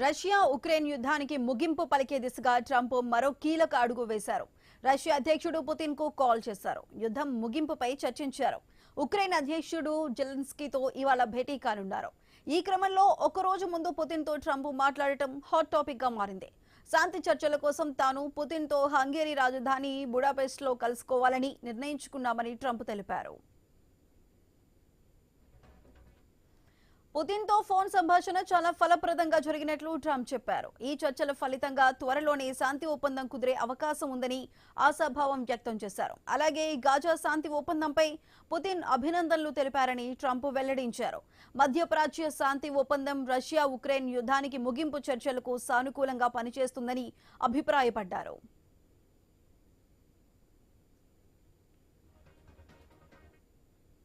Russia Ukraine యుద్ధానికి ముగింపు పలికే దిశగా ట్రంప్ మరో కీలక అడుగు వేశారు. రష్యా అధ్యక్షుడు పుతిన్ కు కాల్ చేశారు. యుద్ధం ముగింపుపై చర్చించారు. ఉక్రెయిన్ అధ్యక్షుడు జెలెన్స్కీతో ఇవాళ భేటీ కానున్నారు. ఈ క్రమంలో ఒక రోజు ముందు పుతిన్ తో ట్రంప్ మాట్లాడటం హాట్ టాపిక్ గా మారింది. శాంతి చర్చల కోసం తాను పుతిన్ తో హంగేరీ రాజధాని బుడాపెస్ట్ లో కలుసుకోవాలని నిర్ణయించుకున్నామని ట్రంప్ తెలిపారు. పుతిన్ తో ఫోన్ సంభాషణ చాలా ఫలప్రదంగా జరిగినట్లు ట్రంప్ చెప్పారు. ఈ చర్చల ఫలితంగా త్వరలోనే శాంతి ఒప్పందం కుదిరే అవకాశం ఉందని ఆశాభావం వ్యక్తం చేశారు. అలాగే గాజా శాంతి ఒప్పందంపై పుతిన్ అభినందనలు తెలిపారని ట్రంప్ వెల్లడించారు. మధ్యప్రాచ్య శాంతి ఒప్పందం రష్యా ఉక్రెయిన్ యుద్ధానికి ముగింపు చర్చలకు సానుకూలంగా పనిచేస్తుందని అభిప్రాయపడ్డారు.